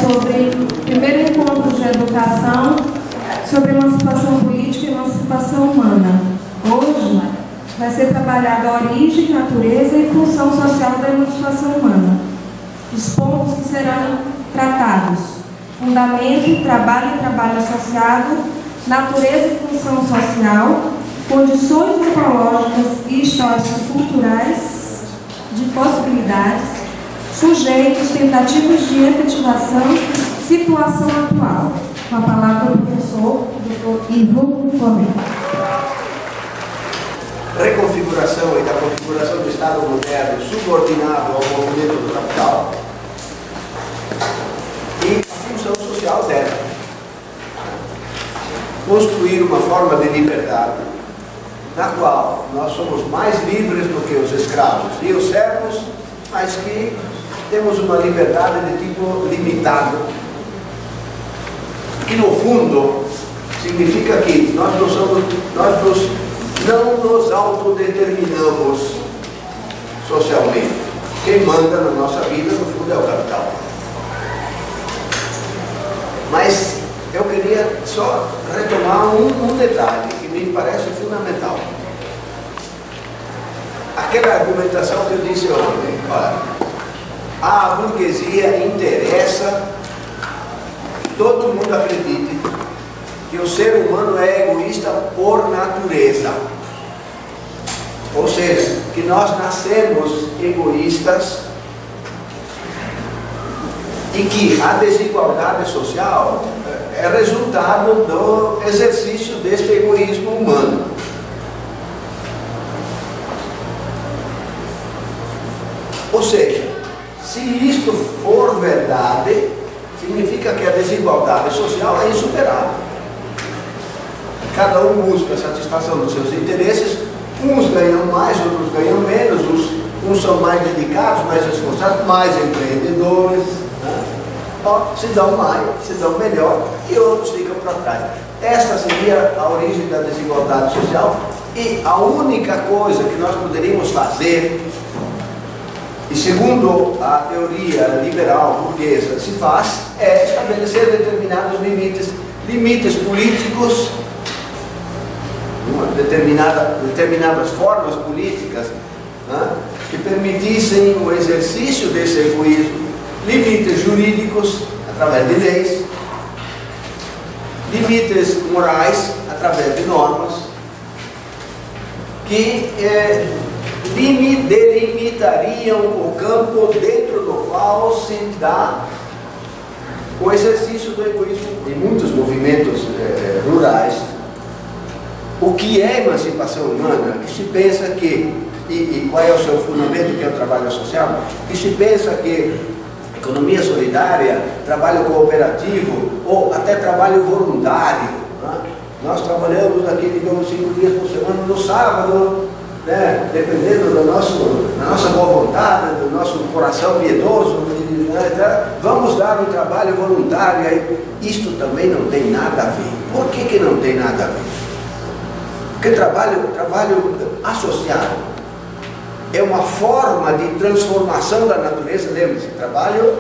sobre o primeiro encontro de educação sobre emancipação política e emancipação humana. Hoje vai ser trabalhada a origem, natureza e função social da emancipação humana. Os pontos que serão tratados: fundamento, trabalho e trabalho associado, natureza e função social, condições antropológicas e históricas culturais de possibilidades, sujeitos, tentativas de efetivação, situação atual. Com a palavra do professor Dr. Ivo Clemente. Reconfiguração e da configuração do Estado moderno subordinado ao movimento do capital e a função social dela. Construir uma forma de liberdade na qual nós somos mais livres do que os escravos e os servos, mas que temos uma liberdade de tipo limitado, que no fundo significa que nós não nos autodeterminamos socialmente. Quem manda na nossa vida, no fundo, é o capital. Mas eu queria só retomar um detalhe que me parece fundamental. Aquela argumentação que eu disse ontem, olha, a burguesia interessa que todo mundo acredite que o ser humano é egoísta por natureza. Ou seja, que nós nascemos egoístas e que a desigualdade social é resultado do exercício deste egoísmo humano. Ou seja, se isto for verdade, significa que a desigualdade social é insuperável. Cada um busca a satisfação dos seus interesses, uns ganham mais, outros ganham menos, uns são mais dedicados, mais esforçados, mais empreendedores, né? Se dão mais, se dão melhor, e outros ficam para trás. Esta seria a origem da desigualdade social, e a única coisa que nós poderíamos fazer, e segundo a teoria liberal burguesa se faz, é estabelecer determinados limites políticos, determinadas formas políticas, né, que permitissem o exercício desse egoísmo, limites jurídicos através de leis, limites morais através de normas, que delimitariam o campo dentro do qual se dá o exercício do egoísmo. Em muitos movimentos rurais, o que é emancipação humana, que se pensa que, e qual é o seu fundamento, que é o trabalho social, que se pensa que economia solidária, trabalho cooperativo, ou até trabalho voluntário, né? Nós trabalhamos aqui, digamos, 5 dias por semana, no sábado, né? Dependendo da nossa boa vontade, do nosso coração piedoso, né? Vamos dar um trabalho voluntário aí. Isto também não tem nada a ver. Por que não tem nada a ver? Porque trabalho associado é uma forma de transformação da natureza. Lembre-se, trabalho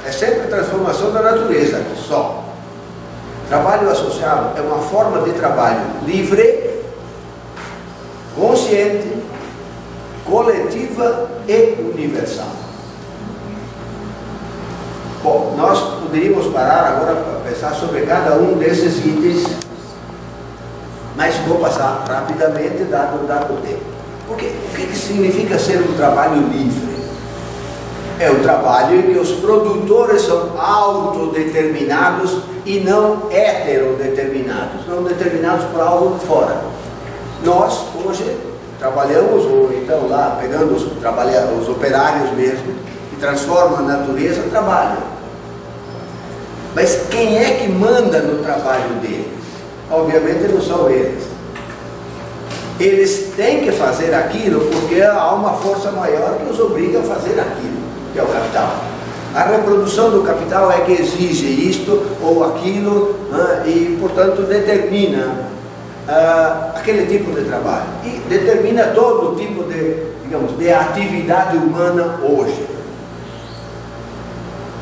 é sempre transformação da natureza, só. Trabalho associado é uma forma de trabalho livre, consciente, coletiva e universal. Bom, nós poderíamos parar agora para pensar sobre cada um desses itens, mas vou passar rapidamente, dado o tempo. Porque o que significa ser um trabalho livre? É um trabalho em que os produtores são autodeterminados e não heterodeterminados, não determinados por algo de fora. Nós, hoje, trabalhamos, ou então lá, pegando os operários mesmo, que transformam a natureza, trabalham. Mas quem é que manda no trabalho deles? Obviamente não são eles. Eles têm que fazer aquilo porque há uma força maior que os obriga a fazer aquilo, que é o capital. A reprodução do capital é que exige isto ou aquilo, né, e, portanto, determina aquele tipo de trabalho. E determina todo tipo de, digamos, de atividade humana hoje.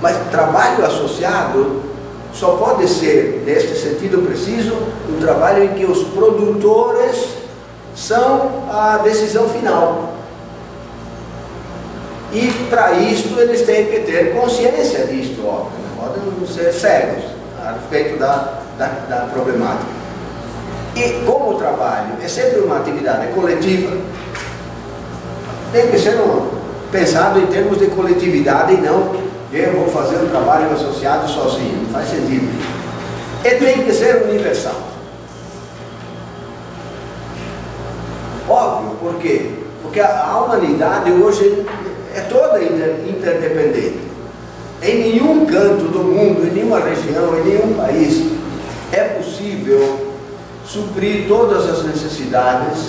Mas trabalho associado só pode ser, neste sentido preciso, um trabalho em que os produtores são a decisão final. E para isto eles têm que ter consciência disto, óbvio, não podem ser cegos a respeito da problemática. E como o trabalho é sempre uma atividade coletiva, tem que ser pensado em termos de coletividade e não eu vou fazer um trabalho associado sozinho, não faz sentido. E tem que ser universal. Óbvio, por quê? Porque a humanidade hoje é toda interdependente. Em nenhum canto do mundo, em nenhuma região, em nenhum país é possível suprir todas as necessidades,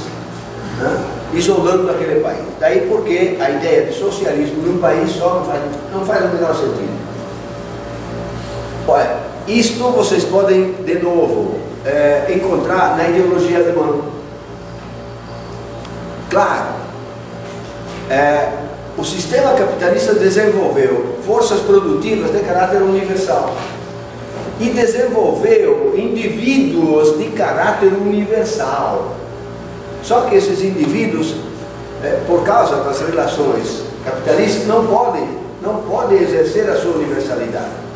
né, isolando daquele país. Daí porque a ideia de socialismo num país só não faz o menor sentido. Olha, isto vocês podem de novo encontrar na ideologia alemã. Claro, o sistema capitalista desenvolveu forças produtivas de caráter universal e desenvolveu indivíduos de caráter universal. Só que esses indivíduos, por causa das relações capitalistas, não podem exercer a sua universalidade.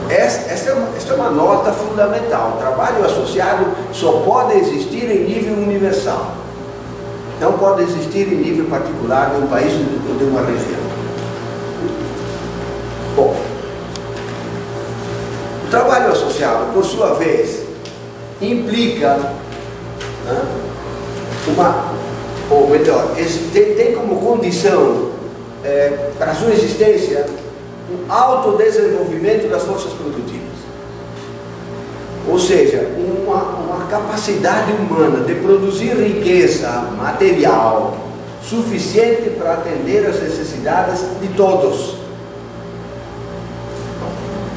Esta é uma nota fundamental. O trabalho associado só pode existir em nível universal. Não pode existir em nível particular de um país ou de uma região. Bom, o trabalho associado, por sua vez, implica, né, ou melhor, tem como condição para a sua existência um autodesenvolvimento das forças produtivas. Ou seja, uma capacidade humana de produzir riqueza material suficiente para atender às necessidades de todos.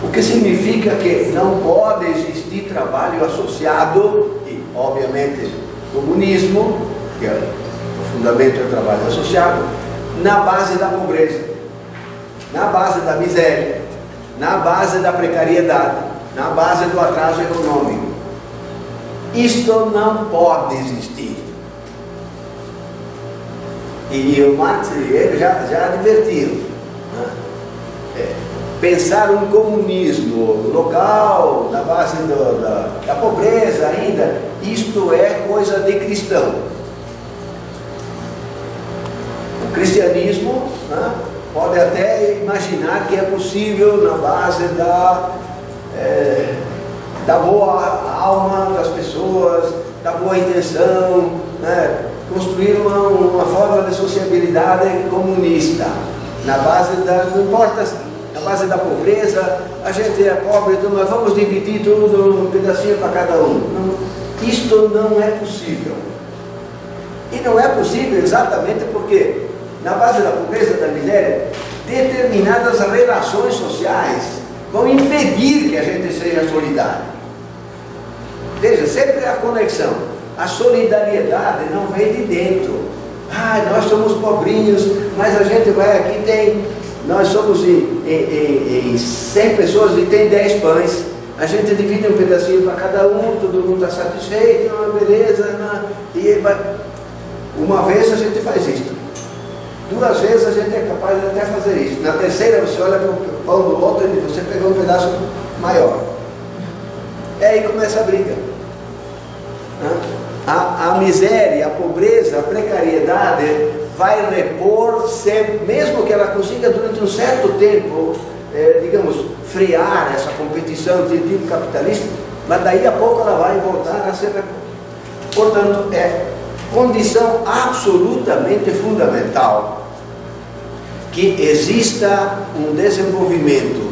O que significa que não pode existir trabalho associado, e obviamente comunismo, que é o fundamento do trabalho associado, na base da pobreza, na base da miséria, na base da precariedade, na base do atraso econômico. Isto não pode existir. E o Marx ele já advertiu, né? Pensar um comunismo local, na base da pobreza ainda, isto é coisa de cristão. O cristianismo, né, pode até imaginar que é possível na base da boa alma das pessoas, da boa intenção, né, construir uma forma de sociabilidade comunista, na base não importa, na base da pobreza, a gente é pobre, então nós vamos dividir tudo um pedacinho para cada um. Não, isto não é possível. E não é possível exatamente porque, na base da pobreza e da miséria, determinadas relações sociais vão impedir que a gente seja solidário. Veja, sempre a conexão. A solidariedade não vem de dentro. Nós somos pobrinhos, mas a gente vai aqui, nós somos em 100 pessoas e tem 10 pães. A gente divide um pedacinho para cada um, todo mundo está satisfeito, beleza. E uma vez a gente faz isso. 2 vezes a gente é capaz de até fazer isso. Na terceira você olha para o pão do outro e você pegou um pedaço maior. E aí começa a briga. A miséria, a pobreza, a precariedade vai repor sempre, mesmo que ela consiga durante um certo tempo, digamos, frear essa competição de tipo capitalista, mas daí a pouco ela vai voltar a ser reposta. Portanto, é condição absolutamente fundamental que exista um desenvolvimento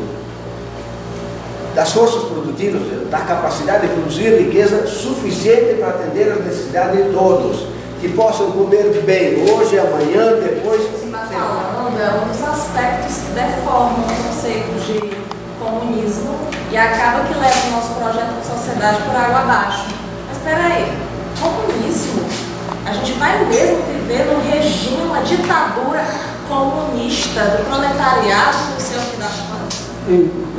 das forças produtivas, da capacidade de produzir riqueza suficiente para atender às necessidades de todos, que possam comer bem hoje, amanhã, depois. Você está falando um dos aspectos que deformam o conceito de comunismo e acaba que leva o nosso projeto de sociedade por água abaixo. Mas espera aí, comunismo? A gente vai mesmo viver num regime, uma ditadura comunista, do proletariado, não sei o que das contas.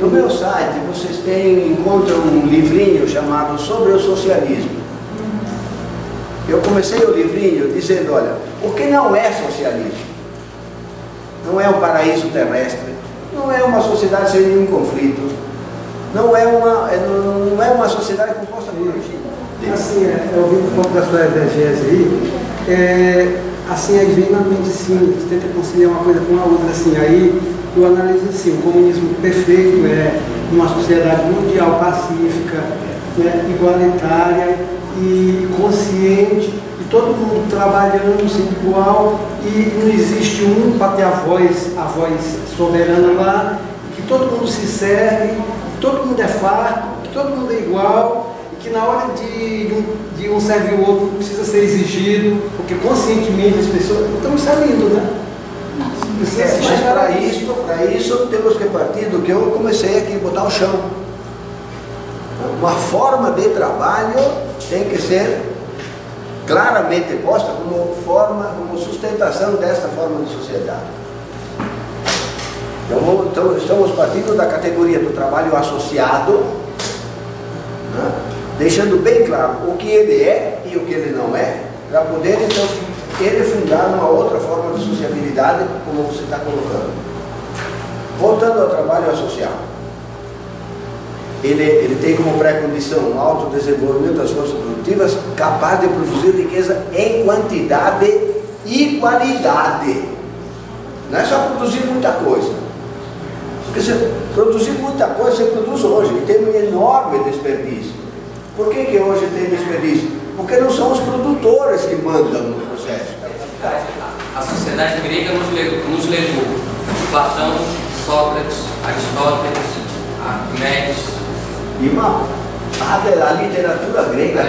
No meu site vocês encontram um livrinho chamado Sobre o Socialismo. Eu comecei o livrinho dizendo, olha, o que não é socialismo? Não é um paraíso terrestre, não é uma sociedade sem nenhum conflito, não é uma sociedade composta por assim, eu ouvi um pouco da sua exegese aí, assim, aí vem na medicina, você tenta conciliar uma coisa com a outra, assim, aí eu analiso assim, o comunismo perfeito é uma sociedade mundial pacífica, né, igualitária e consciente, e todo mundo trabalhando sempre igual, e não existe um para ter a voz soberana lá, que todo mundo se serve, que todo mundo é farto, que todo mundo é igual, e que na hora de um servir o outro não precisa ser exigido, porque conscientemente as pessoas... Então isso é lindo, né? Mas para isso temos que partir do que eu comecei aqui, botar o chão. Uma forma de trabalho tem que ser claramente posta como sustentação desta forma de sociedade. Então estamos partindo da categoria do trabalho associado, né, deixando bem claro o que ele é e o que ele não é, para poder então ele fundar uma outra forma de sociabilidade, como você está colocando. Voltando ao trabalho associado. Ele tem como pré-condição um alto desenvolvimento das forças produtivas capaz de produzir riqueza em quantidade e qualidade. Não é só produzir muita coisa. Porque se produzir muita coisa, você produz hoje e tem um enorme desperdício. Por que hoje tem desperdício? Porque não são os produtores que mandam no processo. A sociedade grega nos levou Platão, Sócrates, Aristóteles, Arquimedes. E a literatura grega.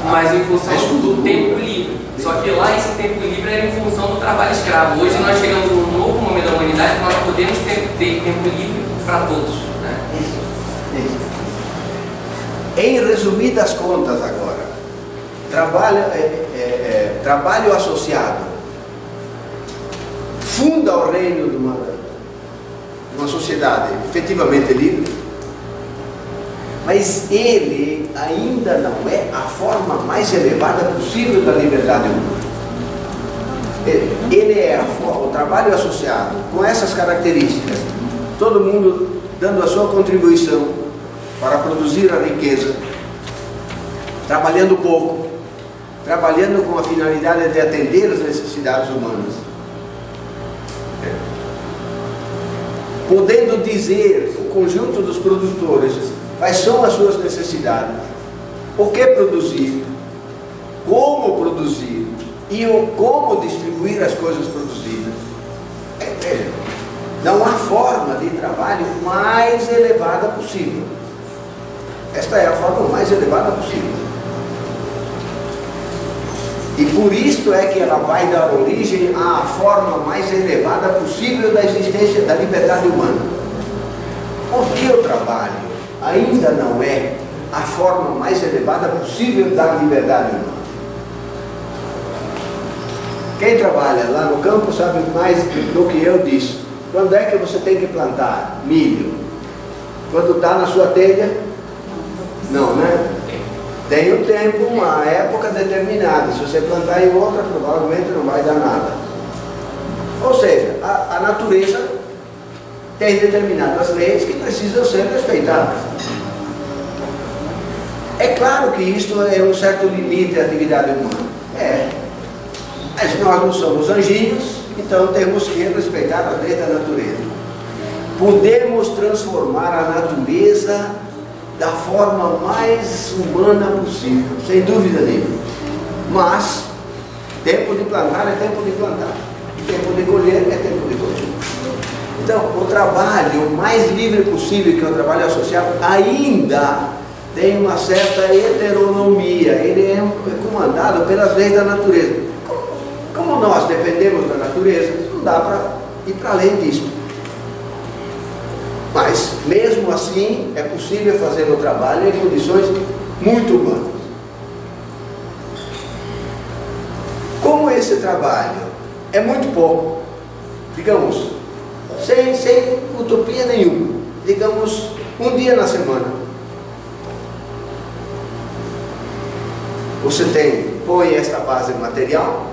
Mas em função do tempo livre. Só que lá esse tempo livre era em função do trabalho escravo. Hoje nós chegamos num novo momento da humanidade que nós podemos ter tempo livre para todos. Né? Isso. Em resumidas contas agora, trabalho associado funda o reino de uma sociedade efetivamente livre, mas ele ainda não é a forma mais elevada possível da liberdade humana. Ele é o trabalho associado com essas características, todo mundo dando a sua contribuição para produzir a riqueza, trabalhando pouco, trabalhando com a finalidade de atender as necessidades humanas, podendo dizer o conjunto dos produtores quais são as suas necessidades, o que produzir, como e como distribuir as coisas produzidas. Não há forma de trabalho mais elevada possível. Esta é a forma mais elevada possível. E por isso é que ela vai dar origem à forma mais elevada possível da existência da liberdade humana. Porque o trabalho ainda não é a forma mais elevada possível da liberdade humana. Quem trabalha lá no campo sabe mais do que eu disso. Quando é que você tem que plantar milho? Quando está na sua telha? Não, né? Tem um tempo, uma época determinada. Se você plantar em outra, provavelmente não vai dar nada. Ou seja, a natureza tem determinadas leis que precisam ser respeitadas. É claro que isto é um certo limite da atividade humana. Mas nós não somos anjinhos, então temos que respeitar as leis da natureza. Podemos transformar a natureza da forma mais humana possível, sem dúvida nenhuma. Mas, tempo de plantar é tempo de plantar. Tempo de colher é tempo de colher. Então, o trabalho mais livre possível, que é o trabalho associado, ainda tem uma certa heteronomia. Ele é comandado pelas leis da natureza. Como nós dependemos da natureza, não dá para ir para além disso. Mas, mesmo assim, é possível fazer o trabalho em condições muito humanas. Como esse trabalho é muito pouco. Digamos, sem utopia nenhuma. Digamos, um dia na semana. Você põe esta base material,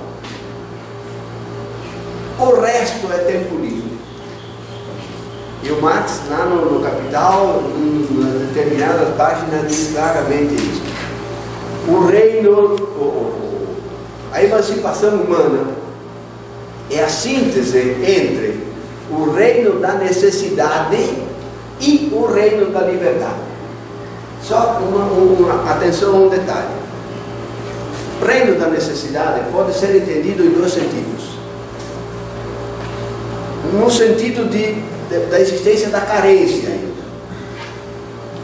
o resto é tempo livre. E o Marx, lá no Capital, em determinadas páginas, diz claramente isso. O reino, a emancipação humana é a síntese entre o reino da necessidade e o reino da liberdade. Só atenção a um detalhe. O reino da necessidade pode ser entendido em dois sentidos. No sentido da existência da carência ainda.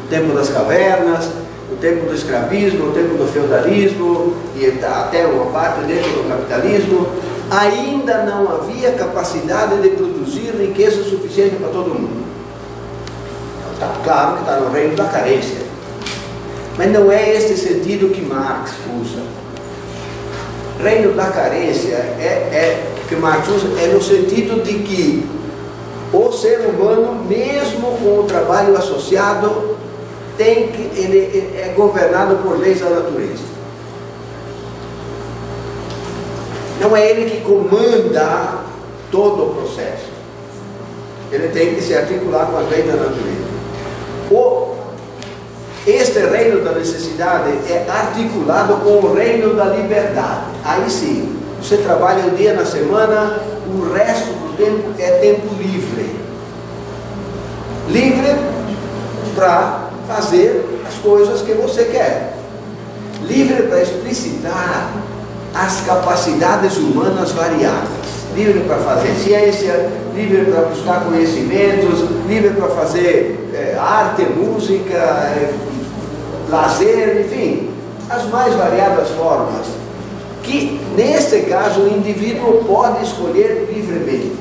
O tempo das cavernas, o tempo do escravismo, o tempo do feudalismo, e até uma parte dentro do capitalismo, ainda não havia capacidade de produzir riqueza suficiente para todo mundo. Então, claro que está no reino da carência. Mas não é este sentido que Marx usa. Reino da carência que Marx usa é no sentido de que o ser humano, mesmo com o trabalho associado, ele é governado por leis da natureza. Não é ele que comanda todo o processo. Ele tem que se articular com as leis da natureza. Este reino da necessidade é articulado com o reino da liberdade. Aí sim, você trabalha um dia na semana, o resto do tempo é tempo livre. Livre para fazer as coisas que você quer. Livre para explicitar as capacidades humanas variadas. Livre para fazer ciência, livre para buscar conhecimentos, livre para fazer arte, música, lazer, enfim, as mais variadas formas, que neste caso o indivíduo pode escolher livremente.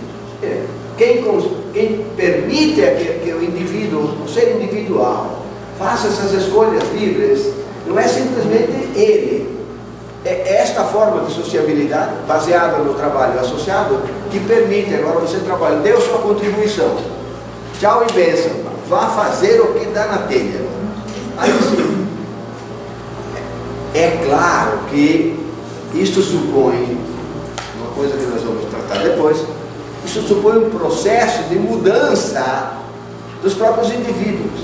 Quem permite que o indivíduo, o ser individual, faça essas escolhas livres, não é simplesmente ele. É esta forma de sociabilidade, baseada no trabalho associado, que permite, agora você trabalha, deu sua contribuição, tchau e bênção, vá fazer o que dá na telha. Aí sim, é claro que isto supõe, uma coisa que nós vamos tratar depois, isso supõe um processo de mudança dos próprios indivíduos.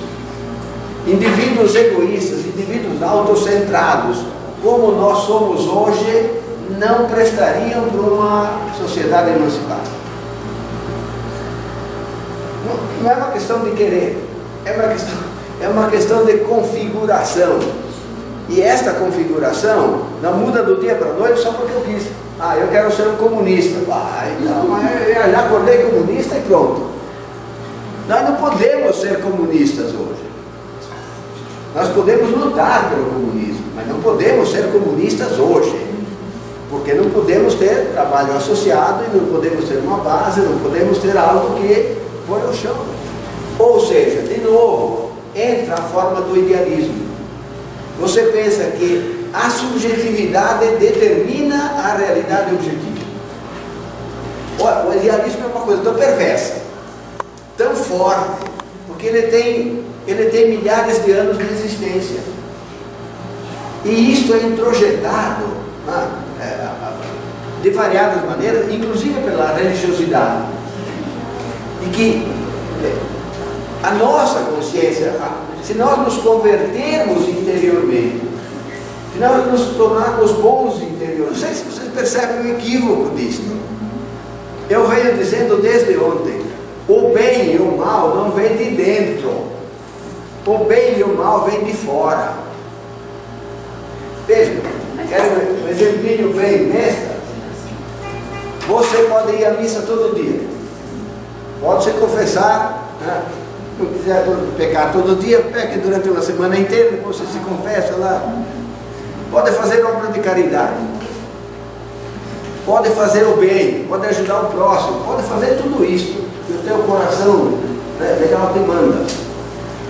Indivíduos egoístas, indivíduos autocentrados, como nós somos hoje, não prestariam para uma sociedade emancipada. Não é uma questão de querer, é uma questão de configuração. E esta configuração não muda do dia para a noite só porque eu quis. Eu quero ser um comunista. Então, eu já acordei comunista e pronto. Nós não podemos ser comunistas hoje. Nós podemos lutar pelo comunismo, mas não podemos ser comunistas hoje. Porque não podemos ter trabalho associado e não podemos ter uma base, não podemos ter algo que põe o chão. Ou seja, de novo, entra a forma do idealismo. Você pensa que a subjetividade determina a realidade objetiva. Olha, o idealismo é uma coisa tão perversa, tão forte, porque ele tem milhares de anos de existência. E isto é introjetado de variadas maneiras, inclusive pela religiosidade. E que a nossa consciência, se nós nos convertermos interiormente, se nós nos tornarmos bons interiormente, não sei se vocês percebem o equívoco disso. Eu venho dizendo desde ontem, o bem e o mal não vêm de dentro, o bem e o mal vêm de fora. Veja, quero um exemplinho bem besta. Você pode ir à missa todo dia, pode se confessar, não quiser pecar todo dia, peque durante uma semana inteira, depois você se confessa lá. Pode fazer obra de caridade, pode fazer o bem, pode ajudar o próximo, pode fazer tudo isso, que o teu coração legal te manda.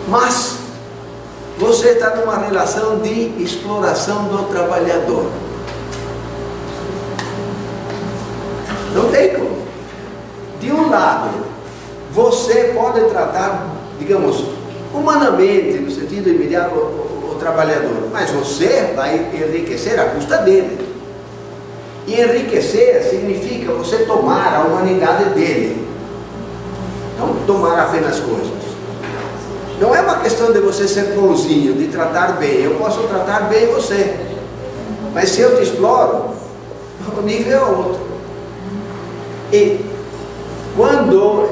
Mas você está numa relação de exploração do trabalhador. Não tem como. De um lado, você pode tratar, digamos, humanamente, no sentido imediato, o trabalhador, mas você vai enriquecer à custa dele. E enriquecer significa você tomar a humanidade dele, não tomar apenas coisas. Não é uma questão de você ser bonzinho, de tratar bem. Eu posso tratar bem você, mas se eu te exploro, o nível é outro. E quando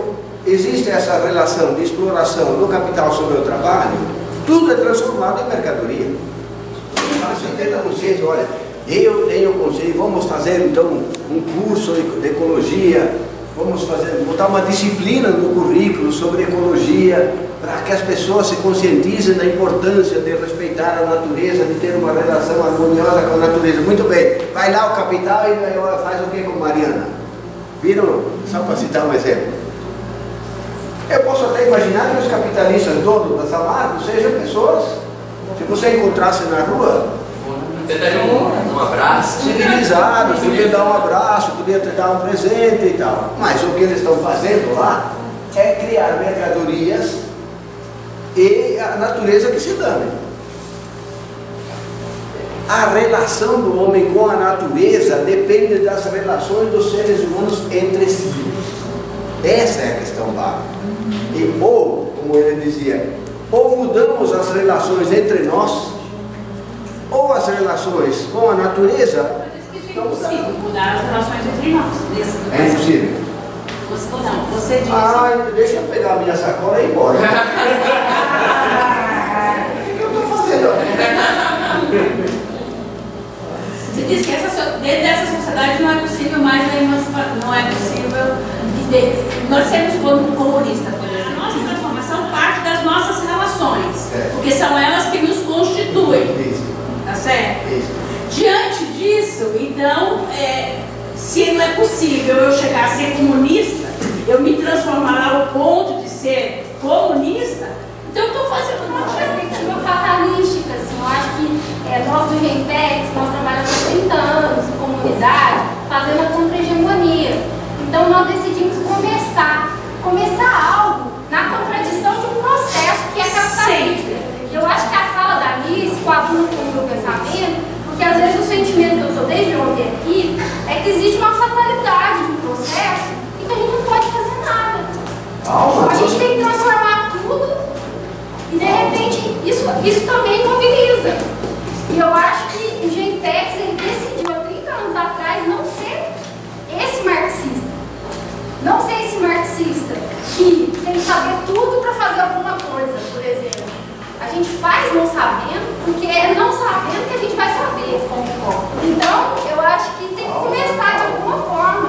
existe essa relação de exploração do capital sobre o trabalho, tudo é transformado em mercadoria. Você tenta consciência, olha, eu tenho consciência, vamos fazer então um curso de ecologia, vamos botar uma disciplina no currículo sobre ecologia, para que as pessoas se conscientizem da importância de respeitar a natureza, de ter uma relação harmoniosa com a natureza. Muito bem, vai lá o capital e faz o que com Mariana? Viram? Só para citar um exemplo. Eu posso até imaginar que os capitalistas donos da Samarco sejam pessoas, se você encontrasse na rua, Você daria um abraço? civilizados, podia dar um abraço, podia te dar um presente e tal. Mas o que eles estão fazendo lá é criar mercadorias e a natureza que se dane. A relação do homem com a natureza depende das relações dos seres humanos entre si. Essa é a questão básica. E ou, como ele dizia, ou mudamos as relações entre nós, ou as relações com a natureza. É impossível mudar as relações entre nós. É impossível. Você diz. Ah, deixa eu pegar a minha sacola e ir embora. O que eu estou fazendo aqui? Você diz que dentro dessa sociedade não é possível mais a emancipação, não é possível. Nós sermos comunistas, por exemplo. A nossa transformação parte das nossas relações, porque são elas que nos constituem. Isso. Tá certo? Isso. Diante disso, então, se não é possível eu chegar a ser comunista, eu me transformar ao ponto de ser comunista, então eu estou fazendo uma perspectiva fatalística, assim, eu acho que nós do Gentex, nós trabalhamos há 30 anos em comunidade, fazendo a contra-hegemonia. Então nós decidimos começar algo na contradição de um processo que é capitalista. Eu acho que a fala da Alice coaduna com o meu pensamento, porque às vezes o sentimento que eu estou desde ontem aqui é que existe uma fatalidade de um processo e que a gente não pode fazer nada. A gente tem que transformar tudo e de repente isso também mobiliza. E eu acho que o Gentex ele decidiu há 30 anos atrás não ser esse marxista. Não ser esse marxista que tem que saber tudo para fazer alguma coisa, por exemplo. A gente faz não sabendo, porque é não sabendo que a gente vai saber. Então, eu acho que tem que começar de alguma forma.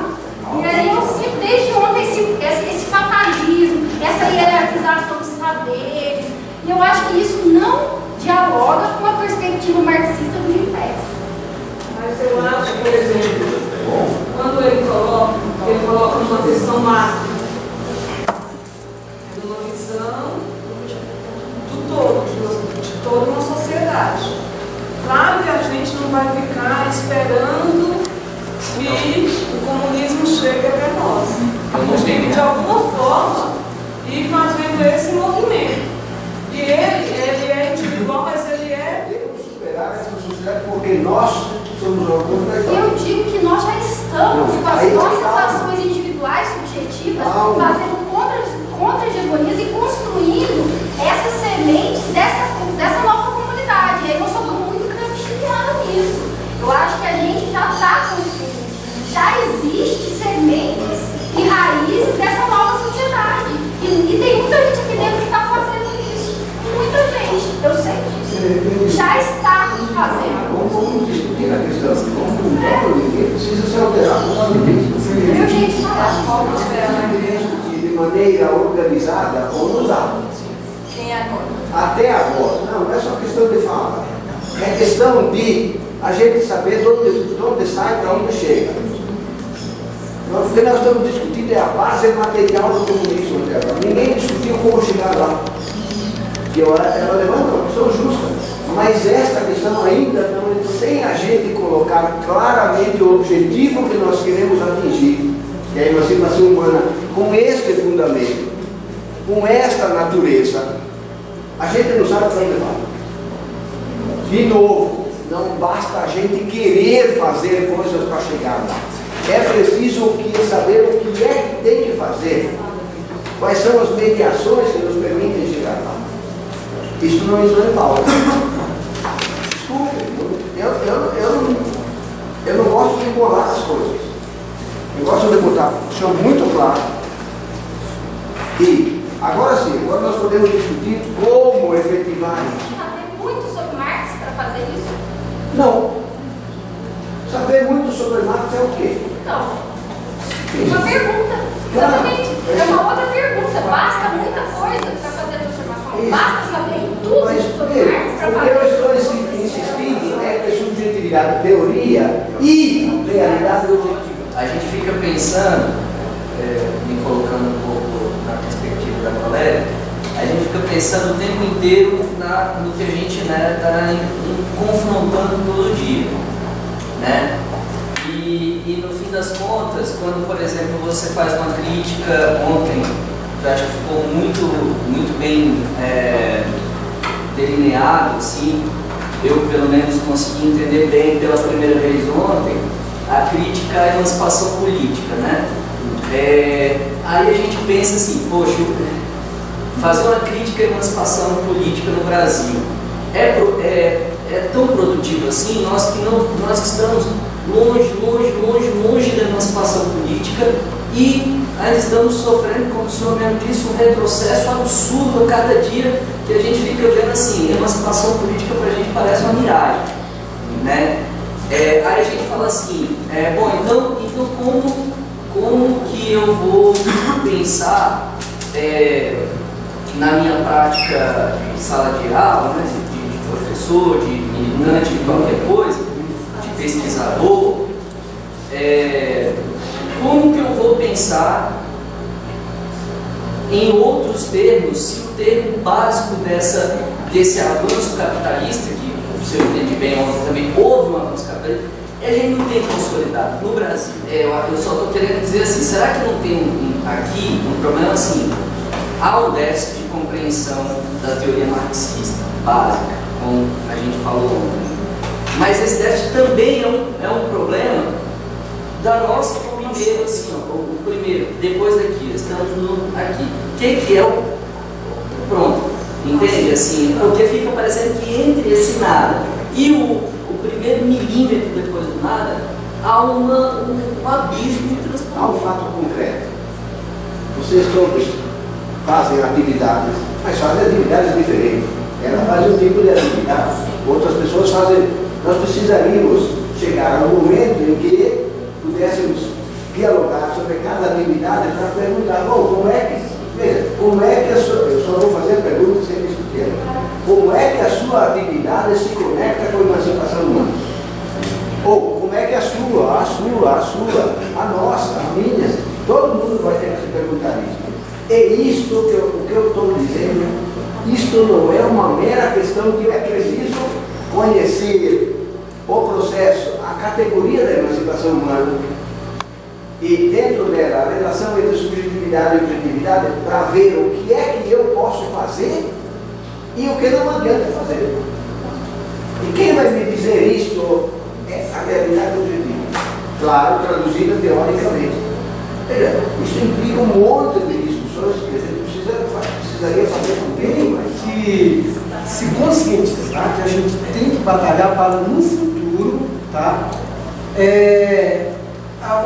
E aí eu sinto desde ontem esse fatalismo, essa hierarquização dos saberes. E eu acho que isso não dialoga com a perspectiva marxista do Gentex. Mas eu acho, por exemplo, quando ele coloca uma questão macro, de uma visão do todo, de toda uma sociedade. Claro que a gente não vai ficar esperando que o comunismo chegue até nós. A gente tem que, de alguma forma, ir fazendo esse movimento. E ele é individual, mas ele é... Temos que superar essa sociedade porque nós somos orgulho da história. Eu digo que nós já estamos com as nossas ações individuais subjetivas fazendo contra-hegemonias e construindo essas sementes dessa nova comunidade. E aí eu só estou muito gramsciana nisso. Eu acho que a gente já está construindo. Já existe sementes e raízes dessa nova sociedade. E tem muita gente aqui dentro que está fazendo isso. Muita gente, eu sei disso. Já está fazendo. Vamos discutir a questão. Ninguém precisa se alterar. Meu gente, De maneira organizada ou nos atos. Quem é agora? Até agora. Não é só questão de fala. É questão de a gente saber de onde sai e para onde chega. O que nós estamos discutindo é a base material do comunismo até agora. Ninguém discutiu como chegar lá. Que ela levanta uma questão justa. Mas esta questão ainda não, sem a gente colocar claramente o objetivo que nós queremos atingir. que a emancipação humana, com este fundamento, com esta natureza, a gente não sabe para onde vai. De novo, não basta a gente querer fazer coisas para chegar lá. É preciso saber o que é que tem que fazer. Quais são as mediações que nos permitem chegar lá. Isso não é pauta. Desculpe, eu não gosto de embolar as coisas. Eu gosto de botar o chão muito claro. E, agora sim, agora nós podemos discutir como efetivar isso. Saber muito sobre Marx para fazer isso? Não. Saber muito sobre Marx é o quê? Então, uma pergunta. Exatamente. É uma outra pergunta. Basta muita coisa para fazer a transformação. Basta saber tudo sobre Marx para fazer. O que eu estou insistindo é que subjetividade, teoria e realidade objetiva. A gente fica pensando, me colocando um pouco na perspectiva da colega, a gente fica pensando o tempo inteiro no que a gente está confrontando todo dia, né? E no fim das contas, quando, por exemplo, você faz uma crítica ontem, eu acho que ficou muito bem delineado, assim, eu pelo menos consegui entender bem pela primeira vez ontem, a crítica à emancipação política, né? Aí a gente pensa assim, poxa, fazer uma crítica à emancipação política no Brasil é tão produtivo assim, nós estamos longe da emancipação política e ainda estamos sofrendo, como o senhor mesmo disse, um retrocesso absurdo a cada dia que a gente fica vendo assim, emancipação política pra gente parece uma miragem, né? Aí a gente fala assim, bom, então como que eu vou pensar na minha prática de sala de aula, né, de professor, de militante, de qualquer coisa, de pesquisador, como que eu vou pensar em outros termos, se o termo básico desse avanço capitalista, que o senhor entende bem, ontem também houve um avanço capitalista, a gente não tem consolidado no Brasil. Eu só estou querendo dizer assim, será que não tem aqui um problema assim? Há um déficit de compreensão da teoria marxista básica, como a gente falou ontem. Mas esse déficit também é um problema da nossa primeiro, assim, ó, o primeiro, depois daqui, estamos aqui. O que é o pronto? Entende? Assim, porque fica parecendo que entre esse nada e o primeiro milímetro depois do nada, há um abismo de transformação. Há um fato concreto. Vocês todos fazem atividades, mas fazem atividades diferentes. Ela faz um tipo de atividade, outras pessoas fazem. Nós precisaríamos chegar ao momento em que pudéssemos dialogar sobre cada atividade para perguntar, bom, como é que a sua, eu só vou fazer perguntas sem discutir, como é que a sua atividade se conecta com a emancipação humana? Ou como é que a nossa, a minha, todo mundo vai ter que se perguntar isso. E isto o que eu estou dizendo, isto não é uma mera questão que é preciso conhecer o processo, a categoria da emancipação humana e dentro dela a relação entre subjetividade e objetividade para ver o que é que eu posso fazer e o que não adianta fazer. E quem vai me dizer isto é a realidade objetiva. Claro, traduzida teoricamente. Isso implica um monte de discussões que a gente precisaria fazer também, mas se conscientizar que a gente tem que batalhar para no futuro, tá?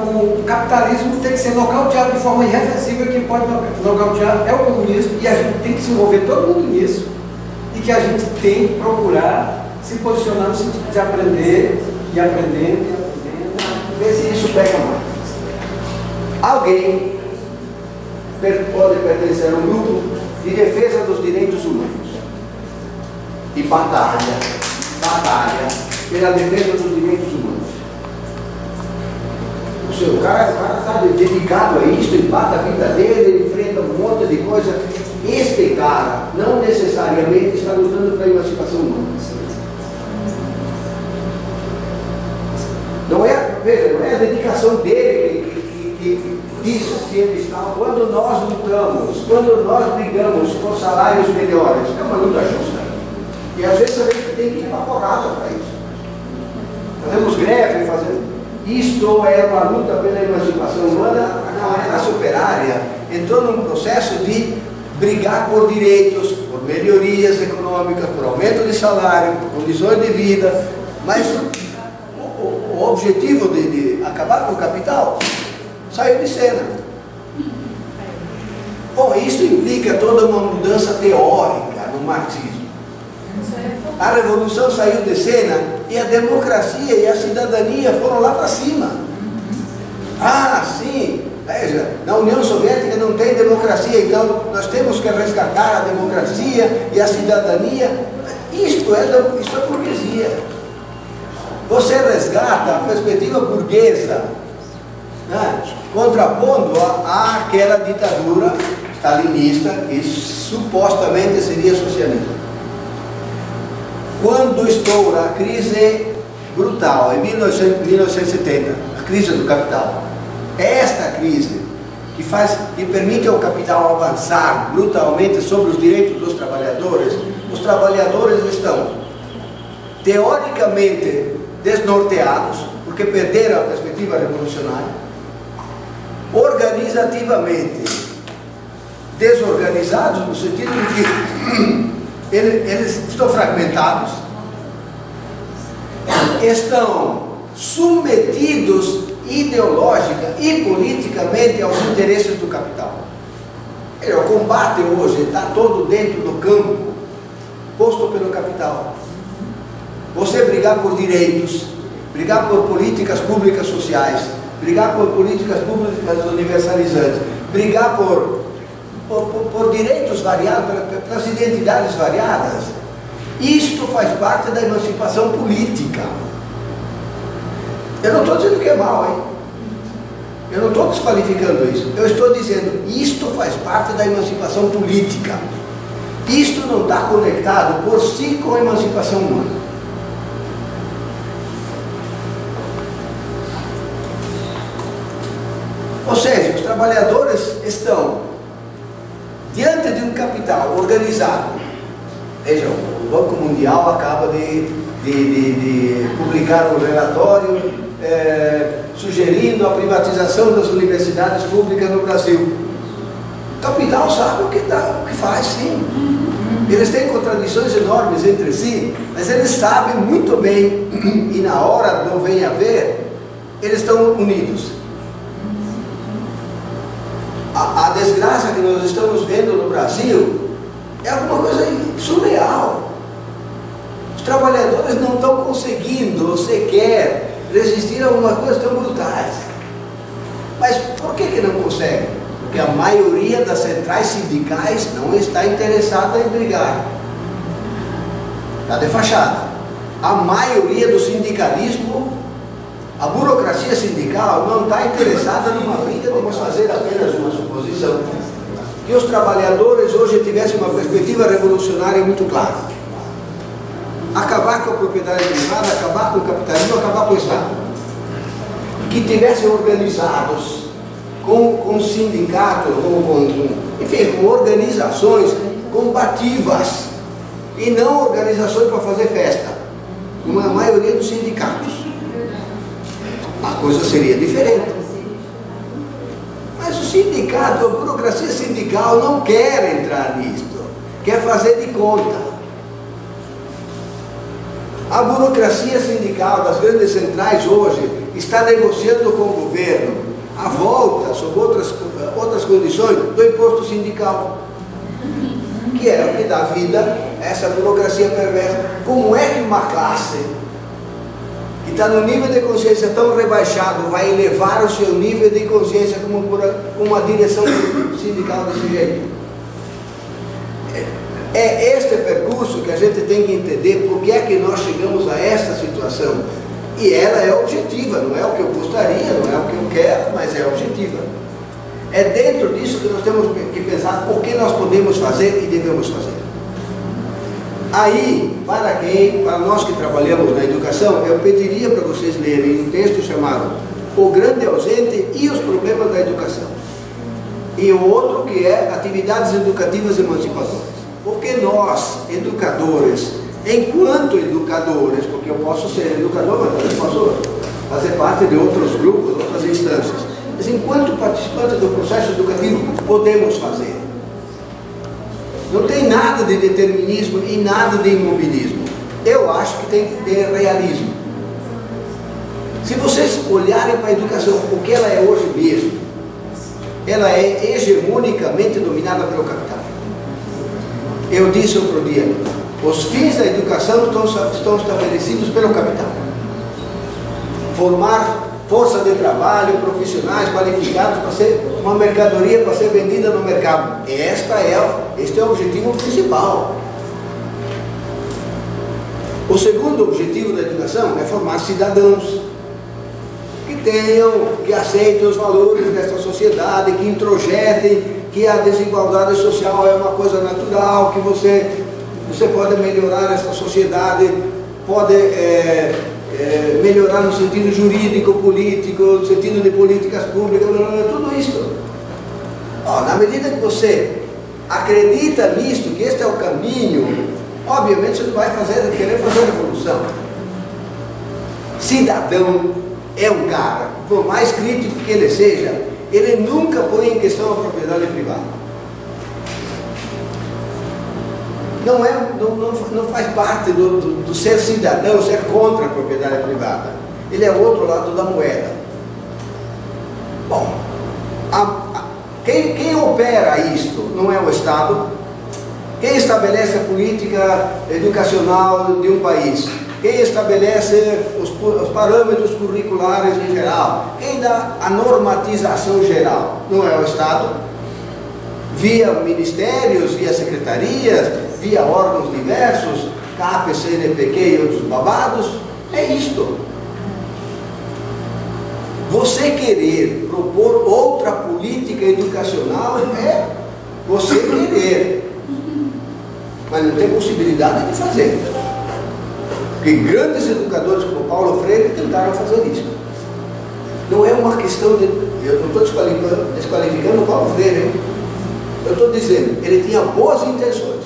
O capitalismo tem que ser nocauteado de forma irreversível. Quem pode nocautear é o comunismo e a gente tem que se envolver todo mundo nisso e que a gente tem que procurar se posicionar no sentido de aprender e aprendendo, ver se isso pega mais. Alguém pode pertencer a um grupo de defesa dos direitos humanos e batalha pela defesa dos direitos humanos. O cara está dedicado a isso, ele bate a vida dele, ele enfrenta um monte de coisa. Este cara não necessariamente está lutando pela emancipação humana. Não é a dedicação dele disse se eles estão, quando nós lutamos, quando nós brigamos por salários melhores, é uma luta justa. E às vezes a gente tem que ir para a porrada para isso. Fazemos greve, isto é uma luta pela emancipação humana. A classe operária entrou num processo de brigar por direitos, por melhorias econômicas, por aumento de salário, por condições de vida, mas o objetivo de acabar com o capital saiu de cena. Bom, isso implica toda uma mudança teórica no marxismo. A revolução saiu de cena e a democracia e a cidadania foram lá para cima. Ah, sim, veja, na União Soviética não tem democracia, então nós temos que resgatar a democracia e a cidadania. Isto é burguesia. Você resgata a perspectiva burguesa, né, contrapondo àquela ditadura stalinista que supostamente seria socialista. Quando estoura a crise brutal, em 1970, a crise do capital, é esta crise que permite ao capital avançar brutalmente sobre os direitos dos trabalhadores. Os trabalhadores estão teoricamente desnorteados, porque perderam a perspectiva revolucionária, organizativamente desorganizados, no sentido de que eles estão fragmentados, estão submetidos ideológica e politicamente aos interesses do capital. O combate hoje está todo dentro do campo posto pelo capital. Você brigar por direitos, brigar por políticas públicas sociais, brigar por políticas públicas universalizantes, brigar por direitos variados, pelas identidades variadas, isto faz parte da emancipação política. Eu não estou dizendo que é mal, hein? Eu não estou desqualificando isso. Eu estou dizendo, isto faz parte da emancipação política. Isto não está conectado por si com a emancipação humana. Ou seja, os trabalhadores estão diante de um capital organizado. Vejam, o Banco Mundial acaba de publicar um relatório sugerindo a privatização das universidades públicas no Brasil. O capital sabe o que faz, sim. Eles têm contradições enormes entre si, mas eles sabem muito bem, e na hora do vem a ver, eles estão unidos. A desgraça que nós estamos vendo no Brasil é alguma coisa surreal. Os trabalhadores não estão conseguindo sequer resistir a algumas coisas tão brutais. Mas por que não conseguem? Porque a maioria das centrais sindicais não está interessada em brigar. Está de fachada. A maioria do sindicalismo, a burocracia sindical não está interessada numa briga. Vamos fazer apenas uma suposição. Que os trabalhadores hoje tivessem uma perspectiva revolucionária muito clara. Acabar com a propriedade privada, acabar com o capitalismo, acabar com o Estado. Que tivessem organizados com sindicatos, enfim, com organizações combativas e não organizações para fazer festa, como a maioria dos sindicatos. A coisa seria diferente. Mas o sindicato, a burocracia sindical não quer entrar nisso, quer fazer de conta. A burocracia sindical das grandes centrais hoje está negociando com o governo a volta, sob outras condições, do imposto sindical, que é o que dá vida a essa burocracia perversa. Como é que uma classe que está no nível de consciência tão rebaixado vai elevar o seu nível de consciência com uma direção sindical desse jeito? É este percurso que a gente tem que entender por que é que nós chegamos a esta situação. E ela é objetiva, não é o que eu gostaria, não é o que eu quero, mas é objetiva. É dentro disso que nós temos que pensar o que nós podemos fazer e devemos fazer. Aí, para nós que trabalhamos na educação, eu pediria para vocês lerem um texto chamado o grande ausente e os problemas da educação. E o outro que é atividades educativas emancipadoras. Porque nós, educadores, enquanto educadores, porque eu posso ser educador, mas eu posso fazer parte de outros grupos, outras instâncias, mas enquanto participantes do processo educativo, podemos fazer. Não tem nada de determinismo e nada de imobilismo. Eu acho que tem que ter realismo. Se vocês olharem para a educação, o que ela é hoje mesmo, ela é hegemonicamente dominada pelo capital. Eu disse outro dia, os fins da educação estão estabelecidos pelo capital. Formar força de trabalho, profissionais qualificados para ser uma mercadoria para ser vendida no mercado. Este é o objetivo principal. O segundo objetivo da educação é formar cidadãos que aceitem os valores dessa sociedade, que introjetem que a desigualdade social é uma coisa natural, que você pode melhorar essa sociedade, pode melhorar no sentido jurídico, político, no sentido de políticas públicas, tudo isso. Na medida que você acredita nisto, que este é o caminho, obviamente você não vai querer fazer revolução. Cidadão é um cara, por mais crítico que ele seja, ele nunca põe em questão a propriedade privada. Não faz parte do ser cidadão, ser contra a propriedade privada. Ele é o outro lado da moeda. Bom, quem opera isto não é o Estado. Quem estabelece a política educacional de um país? Quem estabelece os parâmetros curriculares em geral? Quem dá a normatização geral? Não é o Estado? Via ministérios, via secretarias, via órgãos diversos, CAPES, CNPq e outros babados? É isto. Você querer propor outra política educacional é você querer, mas não tem possibilidade de fazer. Porque grandes educadores como Paulo Freire tentaram fazer isso. Não é uma questão de... Eu não estou desqualificando o Paulo Freire, hein? Eu estou dizendo, ele tinha boas intenções.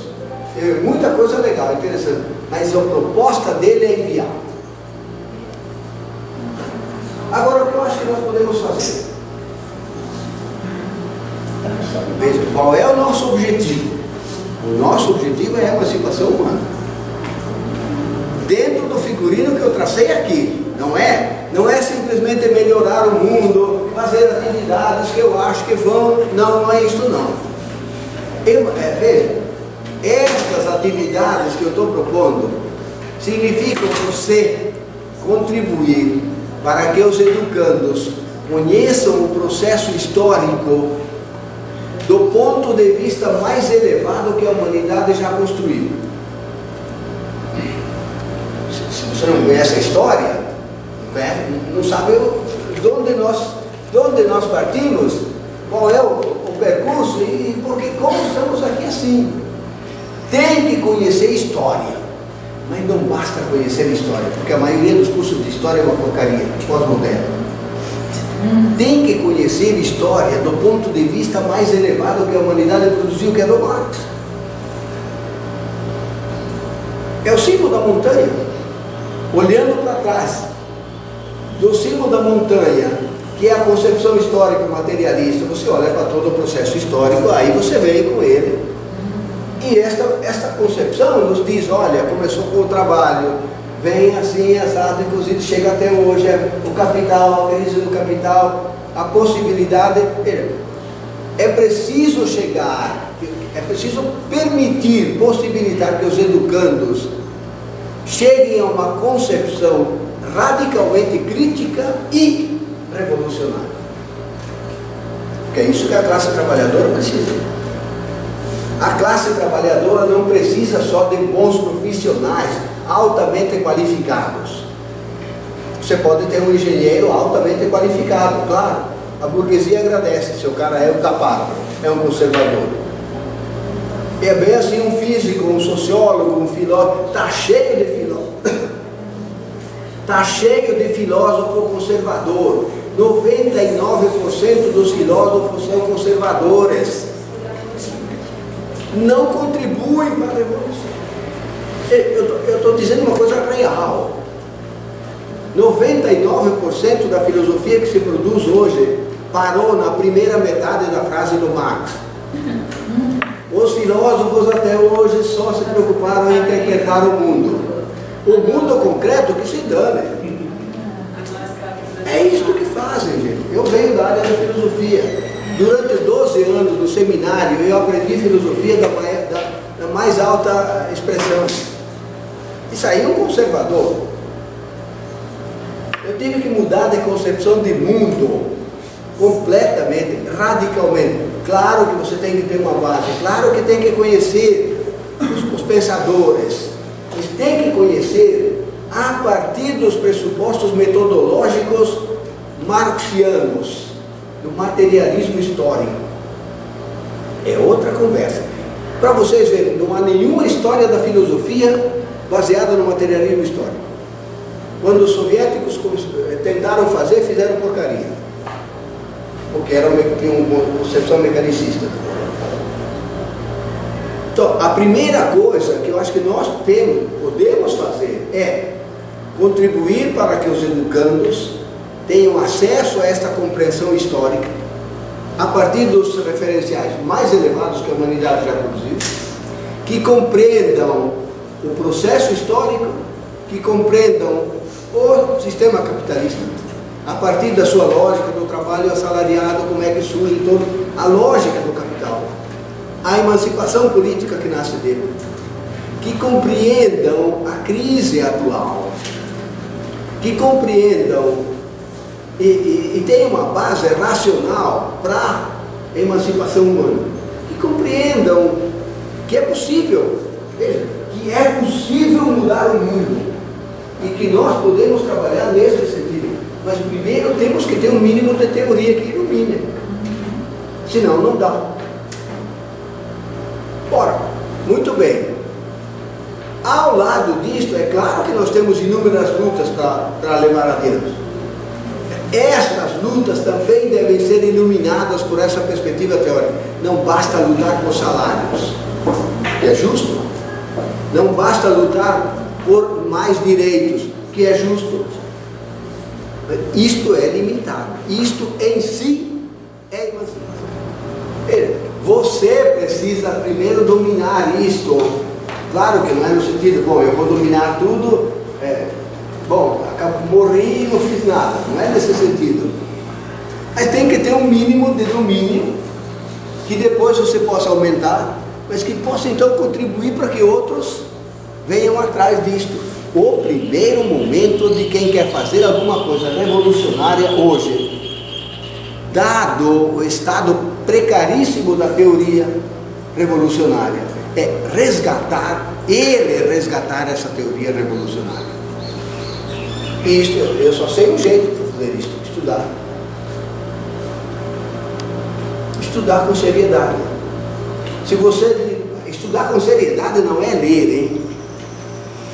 Teve muita coisa legal, interessante. Mas a proposta dele é inviável. Agora, o que eu acho que nós podemos fazer? Veja, qual é o nosso objetivo? O nosso objetivo é a emancipação humana. Dentro do figurino que eu tracei aqui. Não é simplesmente melhorar o mundo, fazer atividades que eu acho que vão... Não é isso não. Veja, estas atividades que eu estou propondo significam você contribuir para que os educandos conheçam o processo histórico do ponto de vista mais elevado que a humanidade já construiu. Se você não conhece a história, não sabe de onde nós partimos, qual é o percurso e como estamos aqui assim. Tem que conhecer história, mas não basta conhecer a história, porque a maioria dos cursos de história é uma porcaria, pós-moderna. Tem que conhecer história do ponto de vista mais elevado que a humanidade produziu, que é do Marx. É o cimo da montanha, olhando para trás. Do cimo da montanha, que é a concepção histórica materialista, você olha para todo o processo histórico, aí você vem com ele. E esta concepção nos diz, olha, começou com o trabalho, vem assim, assado, inclusive chega até hoje, o capital, a crise do capital, a possibilidade. É preciso chegar, é preciso permitir, possibilitar que os educandos cheguem a uma concepção radicalmente crítica e revolucionária. Que é isso que a classe trabalhadora precisa. A classe trabalhadora não precisa só de bons profissionais altamente qualificados. Você pode ter um engenheiro altamente qualificado, claro. A burguesia agradece se o cara é um tapado, é um conservador. É bem assim um físico, um sociólogo, um filósofo, está cheio de filósofo. Está cheio de filósofo conservador, 99% dos filósofos são conservadores. Não contribuem para a revolução. Eu estou dizendo uma coisa real. 99% da filosofia que se produz hoje parou na primeira metade da frase do Marx. Os filósofos até hoje só se preocuparam em interpretar o mundo. O mundo concreto que se dane. É isso que fazem, gente. Eu venho da área da filosofia. Durante 12 anos no seminário, eu aprendi filosofia da mais alta expressão. Isso aí é um conservador. Eu tive que mudar de concepção de mundo completamente, radicalmente. Claro que você tem que ter uma base, claro que tem que conhecer os pensadores, mas tem que conhecer a partir dos pressupostos metodológicos marxianos, do materialismo histórico. É outra conversa. Para vocês verem, não há nenhuma história da filosofia baseada no materialismo histórico. Quando os soviéticos tentaram fazer, fizeram porcaria. Porque tinha uma concepção mecanicista. Então, a primeira coisa que eu acho que nós podemos fazer é contribuir para que os educandos tenham acesso a esta compreensão histórica a partir dos referenciais mais elevados que a humanidade já produziu, que compreendam o processo histórico, que compreendam o sistema capitalista, a partir da sua lógica do trabalho assalariado, como é que surge toda a lógica do capital, a emancipação política que nasce dele, que compreendam a crise atual, que compreendam e tenham uma base racional para a emancipação humana, que compreendam que é possível, veja, que é possível mudar o mundo e que nós podemos trabalhar nesse sentido. Mas primeiro temos que ter um mínimo de teoria que ilumine. Senão não dá. Ora, muito bem. Ao lado disto, é claro que nós temos inúmeras lutas para levar adiante. Estas lutas também devem ser iluminadas por essa perspectiva teórica. Não basta lutar por salários, que é justo. Não basta lutar por mais direitos, que é justo. Isto é limitado. Isto em si é emancipação. Você precisa primeiro dominar isto. Claro que não é no sentido, bom, eu vou dominar tudo, morri e não fiz nada. Não é nesse sentido. Mas tem que ter um mínimo de domínio, que depois você possa aumentar, mas que possa então contribuir para que outros venham atrás disto. O primeiro momento de quem quer fazer alguma coisa revolucionária hoje, dado o estado precaríssimo da teoria revolucionária, é resgatar essa teoria revolucionária. Isto, eu só sei um jeito de fazer isto: estudar. Estudar com seriedade. Se você estudar com seriedade não é ler, hein?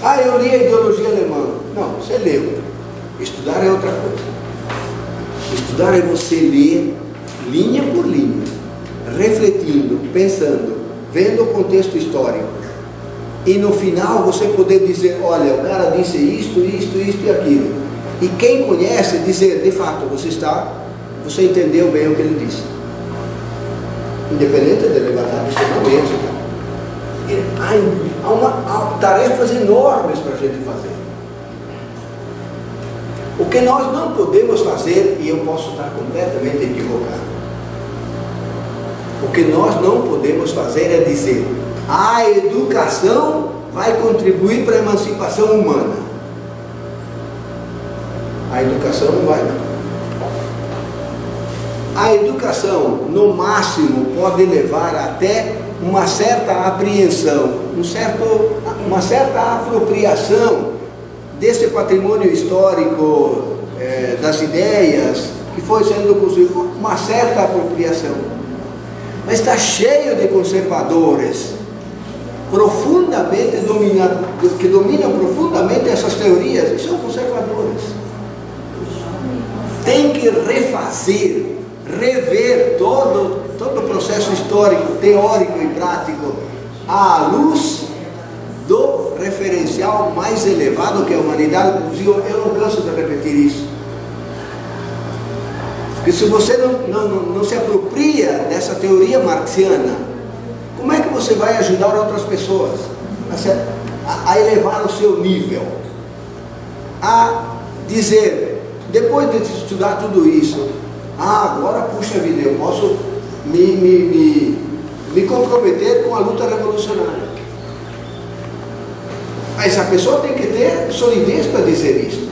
Ah, eu li a ideologia alemã. Não, você leu. Estudar é outra coisa. Estudar é você ler linha por linha, refletindo, pensando, vendo o contexto histórico. E no final você poder dizer, olha, o cara disse isto e aquilo. E quem conhece dizer, de fato, você entendeu bem o que ele disse. Independente de levantar questionamentos. Há tarefas enormes para a gente fazer. O que nós não podemos fazer, e eu posso estar completamente equivocado, o que nós não podemos fazer é dizer, a educação vai contribuir para a emancipação humana. A educação não vai, não. A educação, no máximo, pode levar até uma certa apreensão, uma certa apropriação desse patrimônio histórico, das ideias que foi sendo construído, uma certa apropriação. Mas está cheio de conservadores profundamente que dominam profundamente essas teorias e são conservadores. tem que rever todo o processo histórico, teórico e prático à luz do referencial mais elevado que a humanidade produziu. Eu não canso de repetir isso. Porque se você não se apropria dessa teoria marxiana, como é que você vai ajudar outras pessoas a elevar o seu nível? A dizer, depois de estudar tudo isso, agora, puxa vida, eu posso me comprometer com a luta revolucionária. Mas a pessoa tem que ter solidez para dizer isso.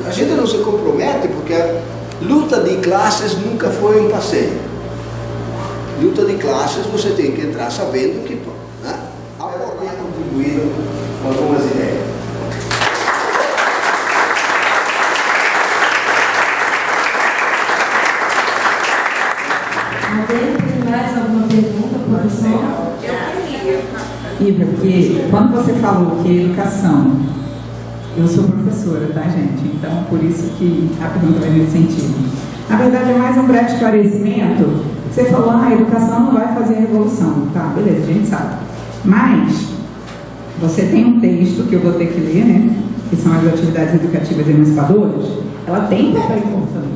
A gente não se compromete porque a luta de classes nunca foi um passeio. Luta de classes você tem que entrar sabendo que poder contribuir com algumas ideias. Alguém tem mais alguma pergunta, professor? Iva, porque quando você falou que educação, eu sou professora, tá, gente? Então, por isso que a pergunta vai nesse sentido. Na verdade, é mais um breve esclarecimento. Você falou, a educação não vai fazer a revolução. Tá, beleza, a gente sabe. Mas, você tem um texto que eu vou ter que ler, né? Que são as atividades educativas emancipadoras. Ela tem um papel importante.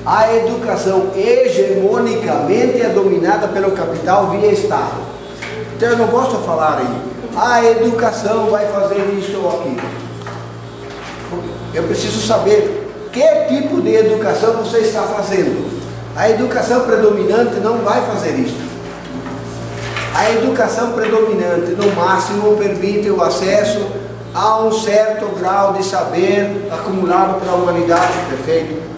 A educação hegemonicamente é dominada pelo capital via Estado. Então eu não gosto de falar aí, a educação vai fazer isso ou aquilo. Eu preciso saber que tipo de educação você está fazendo. A educação predominante não vai fazer isso. A educação predominante, no máximo, permite o acesso a um certo grau de saber acumulado pela humanidade, perfeito?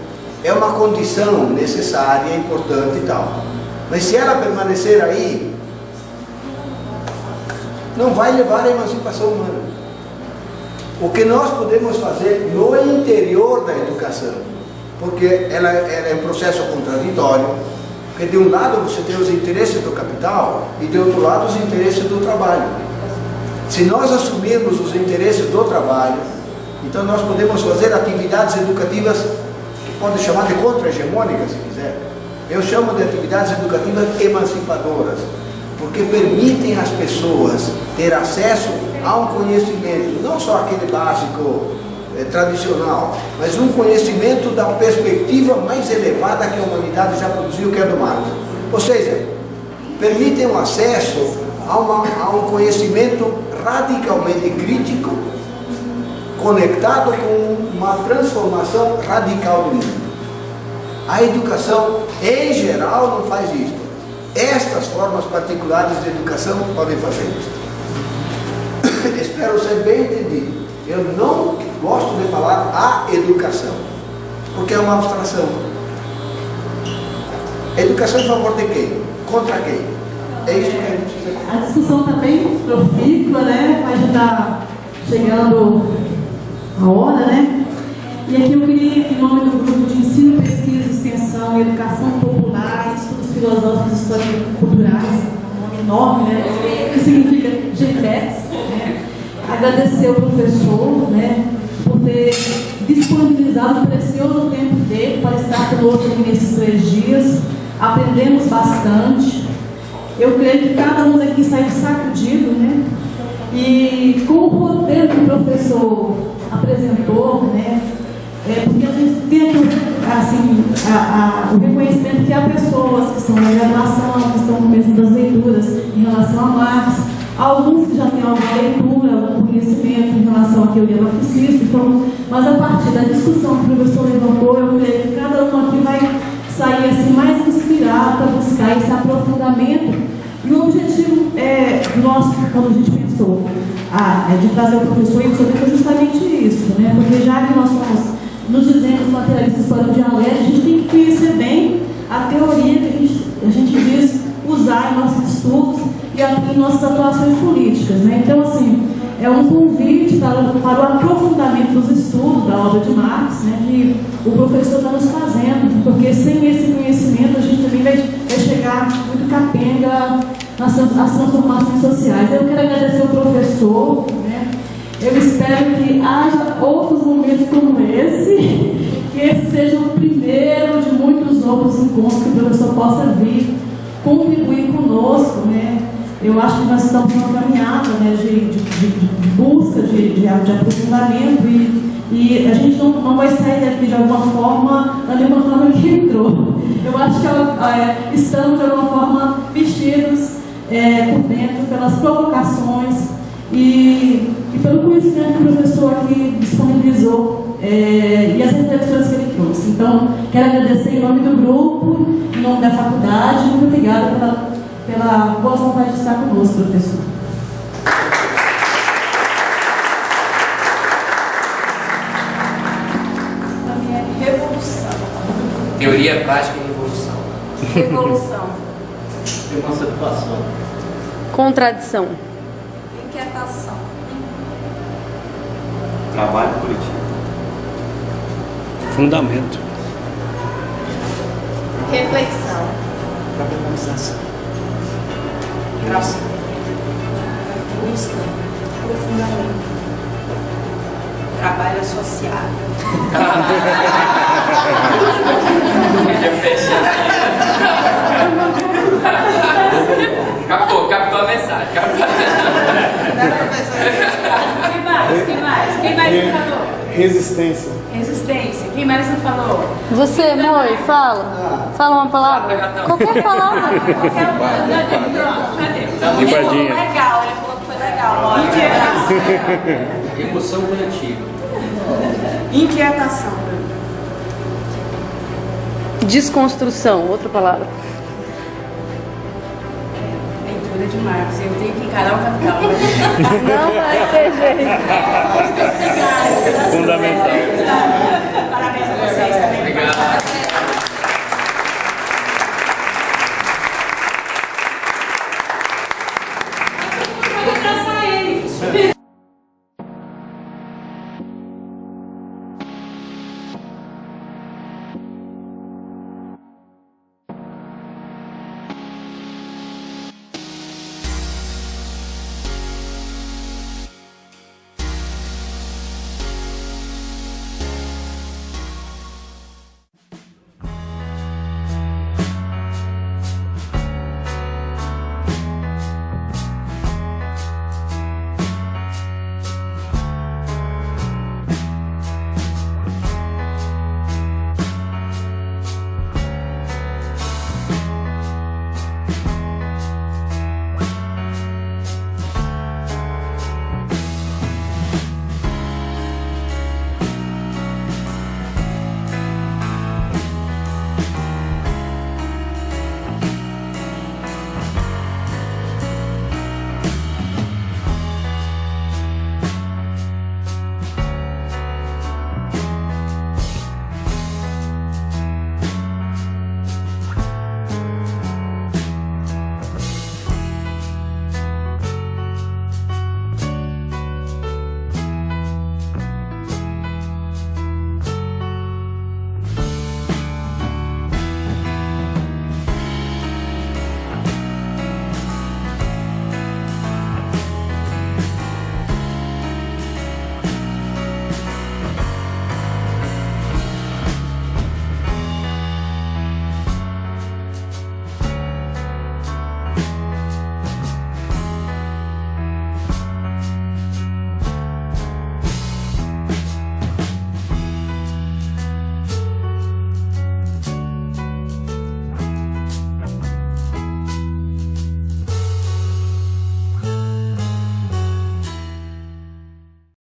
É uma condição necessária, importante e tal. Mas se ela permanecer aí, não vai levar à emancipação humana. O que nós podemos fazer no interior da educação, porque ela é um processo contraditório, porque de um lado você tem os interesses do capital e de outro lado os interesses do trabalho. Se nós assumirmos os interesses do trabalho, então nós podemos fazer atividades educativas que podem chamar de contra-hegemônicas, se quiser. Eu chamo de atividades educativas emancipadoras, porque permitem às pessoas ter acesso a um conhecimento, não só aquele básico tradicional, mas um conhecimento da perspectiva mais elevada que a humanidade já produziu, que é do Marx. Ou seja, permitem o acesso a um conhecimento radicalmente crítico, conectado com uma transformação radical do mundo. A educação, em geral, não faz isso. Estas formas particulares de educação podem fazer isso. Espero ser bem entendido. Eu não gosto de falar a educação, porque é uma abstração. Educação em favor de quem? Contra quem? É isso que a gente precisa. A discussão está bem profícua, né? Mas já está chegando a hora, né? E aqui eu queria, em nome do grupo de Ensino, Pesquisa, Extensão e Educação Popular, Estudos Filosóficos e Histórico-Culturais, um nome enorme, né? Que significa GPETS, né? Agradecer ao professor, né? Por ter disponibilizado o precioso tempo dele para estar conosco nesses 3 dias. Aprendemos bastante. Eu creio que cada um daqui saiu sacudido, né? E com o roteiro que o professor apresentou, né? Porque a gente tem assim, o reconhecimento que há pessoas que estão na graduação, que estão no mesmo das leituras em relação a Marx, alguns que já têm alguma leitura, algum conhecimento em relação à teoria marxista, então, mas a partir da discussão que o professor levantou, eu creio que cada um aqui vai sair assim, mais inspirado para buscar esse aprofundamento. E o objetivo nosso, quando a gente pensou de trazer o professor, foi justamente isso, né? Porque já que nós somos, nos dizemos materialistas história dialética, a gente tem que conhecer bem a teoria que a gente diz usar em nossos estudos e em nossas atuações políticas, né? Então, assim, é um convite para o aprofundamento dos estudos da obra de Marx, né, que o professor está nos fazendo, porque sem esse conhecimento a gente também vai chegar muito capenga nas transformações sociais. Eu quero agradecer ao professor, né, Eu espero que haja outros momentos como esse, que esse seja o primeiro de muitos outros encontros que o professor possa vir contribuir conosco, né? Eu acho que nós estamos numa caminhada, né, de busca, de aprofundamento e a gente não vai sair daqui de alguma forma, da mesma forma que entrou. Eu acho que estamos de alguma forma vestidos por dentro pelas provocações e pelo conhecimento que o professor aqui disponibilizou e as reflexões que ele trouxe. Então, quero agradecer em nome do grupo, em nome da faculdade. Muito obrigada pela boa vontade de estar conosco, professor. Para mim é revolução. Teoria, prática e revolução. Revolução. Emancipação. Contradição. Inquietação. Trabalho coletivo. Fundamento. Reflexão. Problematização. Busca. Aprofundamento. Trabalho associado. Captou a mensagem. Quem mais não falou? Resistência. Resistência. Quem mais não falou? Você, amor, fala. Fala uma palavra. Qualquer palavra. Ele falou legal, ele falou que foi legal. Emoção coletiva. Inquietação. Desconstrução, outra palavra. Leitura de Marx. Eu tenho que encarar o capital. Não vai ter jeito. Fundamental. Parabéns a vocês também. Obrigado.